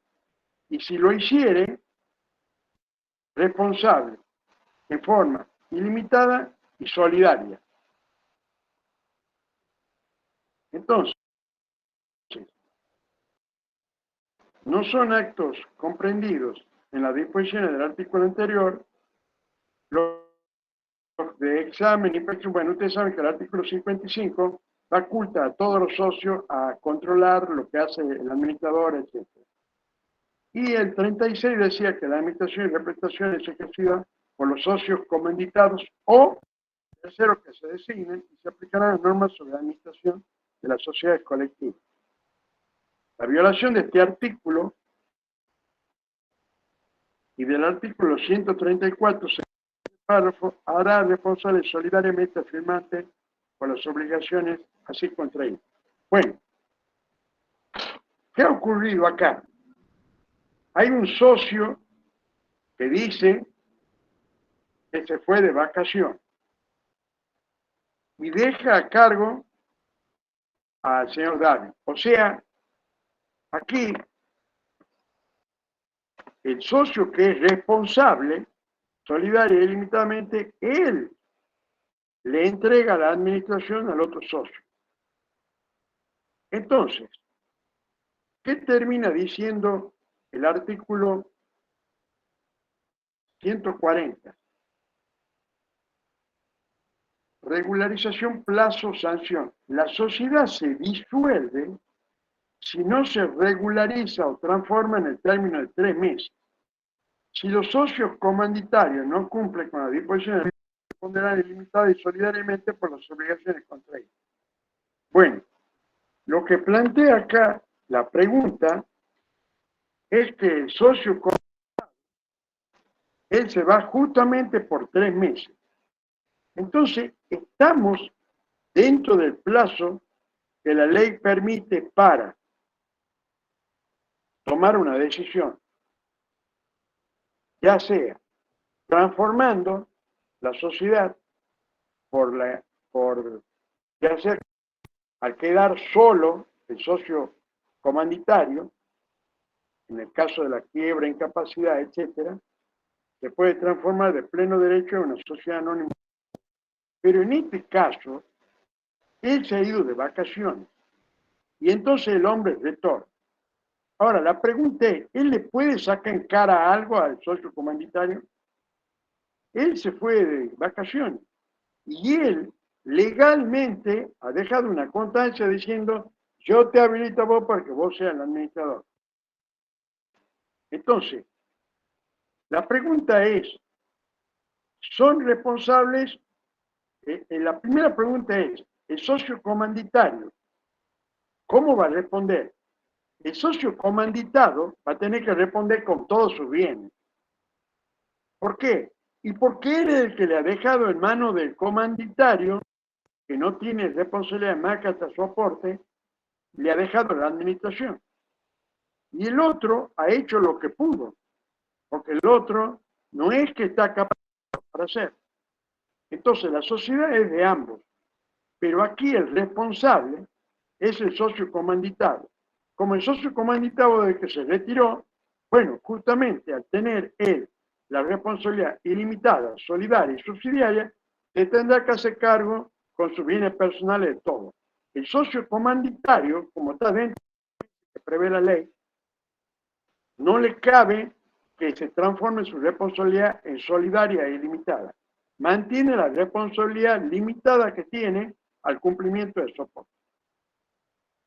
y si lo hiciere, responsable en forma ilimitada y solidaria. Entonces, no son actos comprendidos en las disposiciones del artículo anterior los de examen y inspección. Bueno, ustedes saben que el artículo 55 faculta a todos los socios a controlar lo que hace el administrador, etc. Y el 36 decía que la administración y representación es ejercida por los socios comanditados o terceros que se designen y se aplicarán las normas sobre la administración de las sociedades colectivas. La violación de este artículo y del artículo 134 párrafo hará responsable solidariamente al firmante por las obligaciones así contraídas. Bueno, ¿qué ha ocurrido acá? Hay un socio que dice que se fue de vacación y deja a cargo al señor David. O sea, aquí el socio que es responsable, solidario y limitadamente, él le entrega la administración al otro socio. Entonces, ¿qué termina diciendo el artículo 140? Regularización, plazo, sanción. La sociedad se disuelve si no se regulariza o transforma en el término de 3 meses. Si los socios comanditarios no cumplen con las disposiciones, responderán ilimitada y solidariamente por las obligaciones contraídas. Bueno, lo que plantea acá la pregunta es que el socio comanditario, él se va justamente por 3 meses. Entonces, estamos dentro del plazo que la ley permite para tomar una decisión, ya sea transformando la sociedad ya sea al quedar solo el socio comanditario, en el caso de la quiebra, incapacidad, etcétera, se puede transformar de pleno derecho en una sociedad anónima. Pero en este caso, él se ha ido de vacaciones y entonces el hombre retorna. Ahora, la pregunta es, ¿él le puede sacar en cara algo al socio comanditario? Él se fue de vacaciones y él legalmente ha dejado una constancia diciendo, yo te habilito a vos para que vos seas el administrador. Entonces, la pregunta es, ¿son responsables? La primera pregunta es, ¿el socio comanditario cómo va a responder? El socio comanditado va a tener que responder con todos sus bienes. ¿Por qué? Y porque él es el que le ha dejado en manos del comanditario, que no tiene responsabilidad más que hasta su aporte, le ha dejado la administración. Y el otro ha hecho lo que pudo, porque el otro no es que está capacitado para hacer. Entonces la sociedad es de ambos, pero aquí el responsable es el socio comanditado. Como el socio comanditado de que se retiró, bueno, justamente al tener él la responsabilidad ilimitada, solidaria y subsidiaria, se tendrá que hacer cargo con sus bienes personales de todo. El socio comanditario, como está dentro de lo que prevé la ley, no le cabe que se transforme su responsabilidad en solidaria e ilimitada. Mantiene la responsabilidad limitada que tiene al cumplimiento del soporte.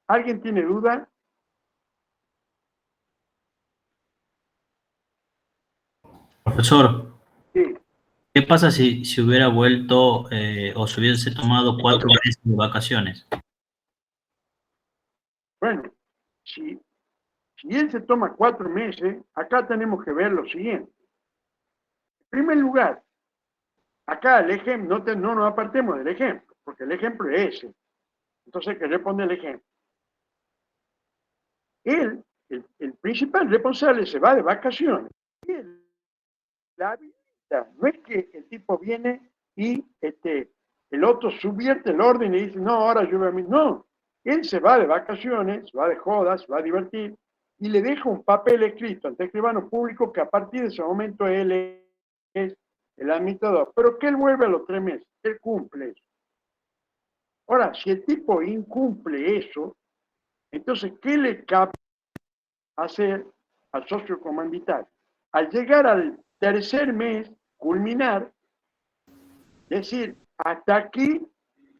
¿Alguien tiene duda? Profesor, Sí. ¿qué pasa si hubiera vuelto o se hubiese tomado 4 meses de vacaciones? Bueno, si él se toma 4 meses, acá tenemos que ver lo siguiente. En primer lugar, acá el ejemplo, no nos apartemos del ejemplo, porque el ejemplo es ese. Entonces hay que responder el ejemplo. Él, el principal responsable, se va de vacaciones. Él la habilita. No es que el tipo viene y el otro subvierte el orden y dice, no, ahora yo voy a mí. No, él se va de vacaciones, se va de jodas, se va a divertir y le deja un papel escrito ante el escribano público que a partir de ese momento él es el administrador, pero que él vuelve a los 3 meses, él cumple eso. Ahora, si el tipo incumple eso, entonces, ¿qué le cabe hacer al socio comanditario? Al llegar al tercer mes, culminar, decir, hasta aquí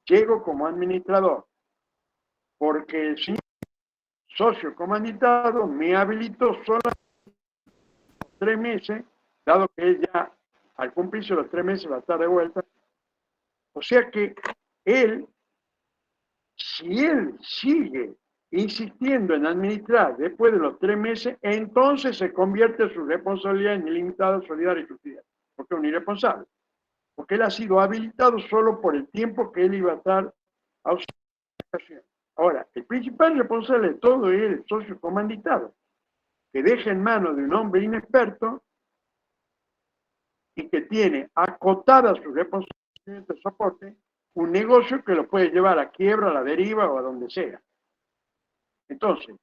llego como administrador, porque el señor socio comanditado me habilitó solo 3 meses, dado que él ya al cumplirse los 3 meses va a estar de vuelta. O sea que él, si él sigue insistiendo en administrar después de los 3 meses, entonces se convierte su responsabilidad en ilimitada, solidaria y subsidiaria, porque es un irresponsable, porque él ha sido habilitado solo por el tiempo que él iba a estar ausente. Ahora, el principal responsable de todo es el socio comanditado, que deja en manos de un hombre inexperto y que tiene acotada su responsabilidad de soporte un negocio que lo puede llevar a quiebra, a la deriva o a donde sea. Entonces,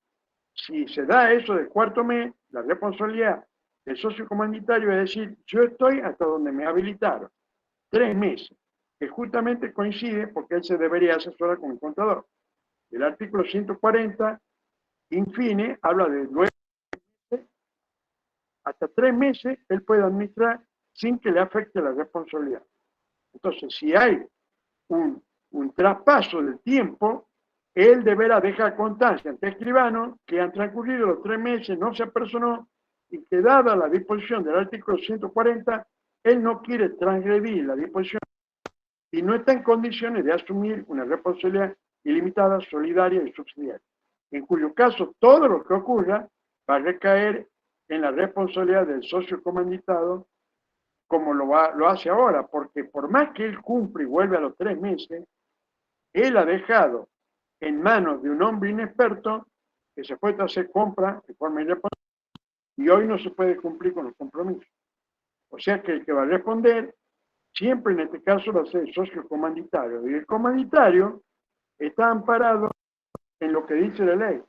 si se da eso del cuarto mes, la responsabilidad del socio comanditario es decir, yo estoy hasta donde me habilitaron, 3 meses, que justamente coincide porque él se debería asesorar con el contador. El artículo 140, infine, habla de 9 meses, hasta 3 meses él puede administrar sin que le afecte la responsabilidad. Entonces, si hay un traspaso del tiempo, él deberá dejar constancia ante el escribano que han transcurrido los 3 meses, no se apersonó y que dada la disposición del artículo 140, él no quiere transgredir la disposición y no está en condiciones de asumir una responsabilidad ilimitada, solidaria y subsidiaria. En cuyo caso, todo lo que ocurra va a recaer en la responsabilidad del socio comanditado, como lo hace ahora, porque por más que él cumple y vuelve a los 3 meses, él ha dejado en manos de un hombre inexperto que se puede hacer compra de forma irresponsable y hoy no se puede cumplir con los compromisos. O sea que el que va a responder siempre en este caso va a ser el socio comanditario. Y el comanditario está amparado en lo que dice la ley.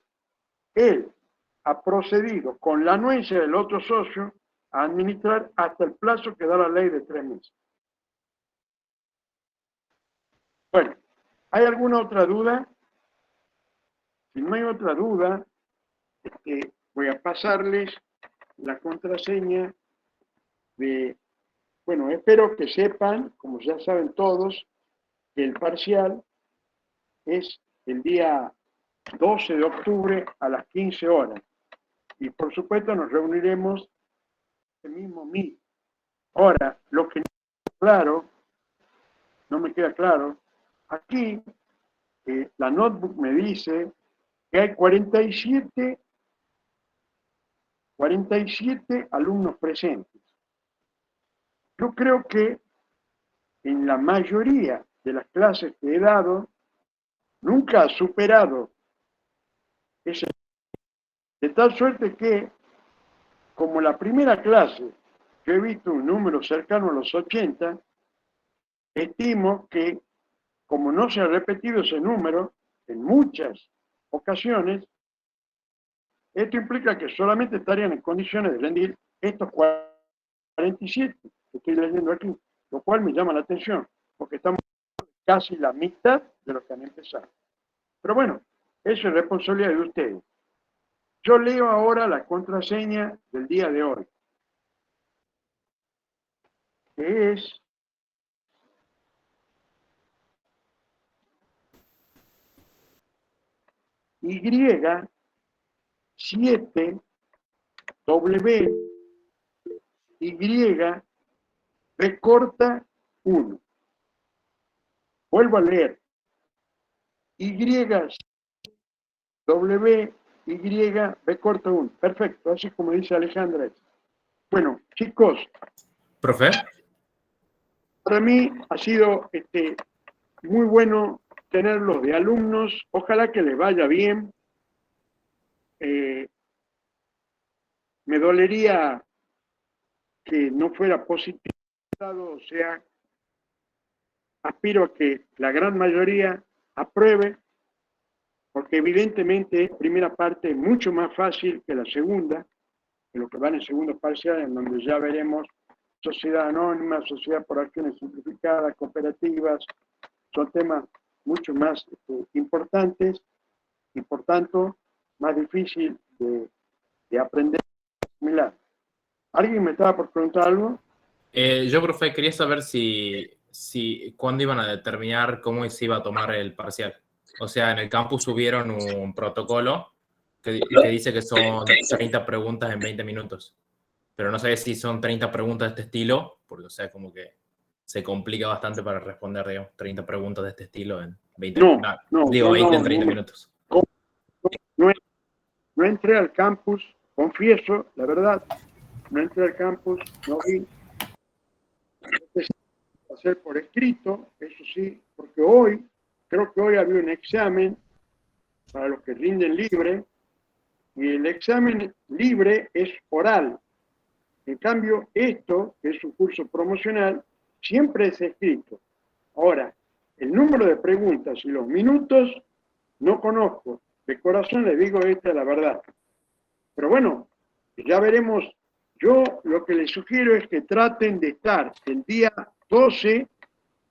Él ha procedido con la anuencia del otro socio a administrar hasta el plazo que da la ley de 3 meses. Bueno, ¿hay alguna otra duda? Si no hay otra duda, voy a pasarles la contraseña de... Bueno, espero que sepan, como ya saben todos, que el parcial es el día 12 de octubre a las 15 horas. Y por supuesto nos reuniremos el mismo día. Ahora, lo que no me queda claro, aquí la notebook me dice que hay 47 alumnos presentes. Yo creo que en la mayoría de las clases que he dado, nunca ha superado ese. De tal suerte que, como la primera clase, yo he visto un número cercano a los 80, estimo que, como no se ha repetido ese número en muchas ocasiones, esto implica que solamente estarían en condiciones de rendir estos 47 que estoy leyendo aquí, lo cual me llama la atención, porque estamos casi la mitad de los que han empezado. Pero bueno, eso es responsabilidad de ustedes. Yo leo ahora la contraseña del día de hoy, que es Y7W B corta 1. Vuelvo a leer. YW B corta 1. Perfecto, así como dice Alejandra. Bueno, chicos. ¿Profe? Para mí ha sido muy bueno tenerlos de alumnos. Ojalá que les vaya bien. Me dolería que no fuera positivo, o sea, aspiro a que la gran mayoría apruebe, porque evidentemente es primera parte mucho más fácil que la segunda, que lo que van en segundo parcial, en donde ya veremos sociedad anónima, sociedad por acciones simplificadas, cooperativas, son temas mucho más importantes y por tanto más difícil de aprender y asimilar. ¿Alguien me estaba por preguntar algo? Yo, profe, quería saber cuándo iban a determinar cómo se iba a tomar el parcial. O sea, en el campus subieron un protocolo que dice que son 30 preguntas en 20 minutos. Pero no sé si son 30 preguntas de este estilo, porque, o sea, como que se complica bastante para responder, digamos, 30 preguntas de este estilo en 20 minutos. Digo, 20 en 30 minutos. No entré al campus, confieso, la verdad, no entré al campus, no vi. Hacer por escrito, eso sí, porque creo que hoy había un examen para los que rinden libre, y el examen libre es oral. En cambio, esto, que es un curso promocional, siempre es escrito. Ahora, el número de preguntas y los minutos no conozco. De corazón les digo, esta es la verdad. Pero bueno, ya veremos. Yo lo que les sugiero es que traten de estar el día 12,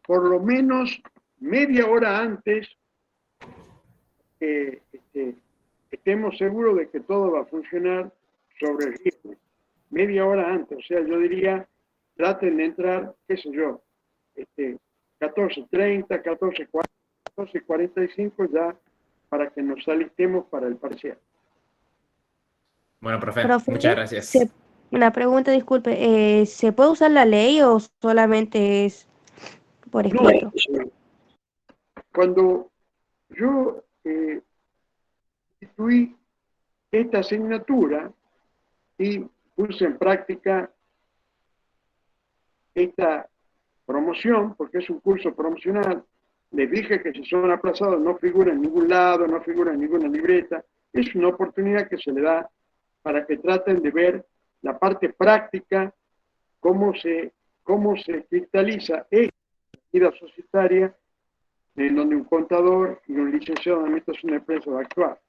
por lo menos media hora antes, estemos seguros de que todo va a funcionar sobre el ritmo. Media hora antes, o sea, yo diría, traten de entrar, qué sé yo, 14:30, 14:40, 14:45 ya, para que nos alistemos para el parcial. Bueno, profe, Profe, muchas gracias. una pregunta, disculpe, ¿se puede usar la ley o solamente es por escrito? No, cuando yo instituí esta asignatura y puse en práctica esta promoción, porque es un curso promocional, les dije que si son aplazados no figura en ningún lado, no figura en ninguna libreta, es una oportunidad que se le da para que traten de ver la parte práctica, cómo se cristaliza esta vida societaria en donde un contador y un licenciado en administración de empresas va a actuar.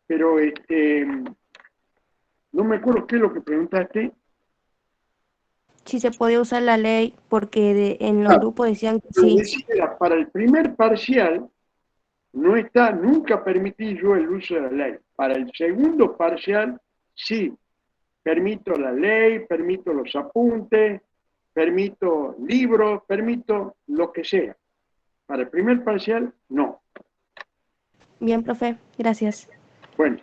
Pero no me acuerdo qué es lo que preguntaste. Si se podía usar la ley, porque en los grupos decían que sí. Para el primer parcial no está, nunca permití yo el uso de la ley. Para el segundo parcial sí, permito la ley, permito los apuntes, permito libros, permito lo que sea. Para el primer parcial, no. Bien, profe, gracias. Bueno,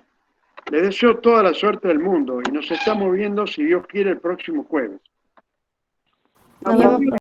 les deseo toda la suerte del mundo y nos estamos viendo, si Dios quiere, el próximo jueves. Nos vemos.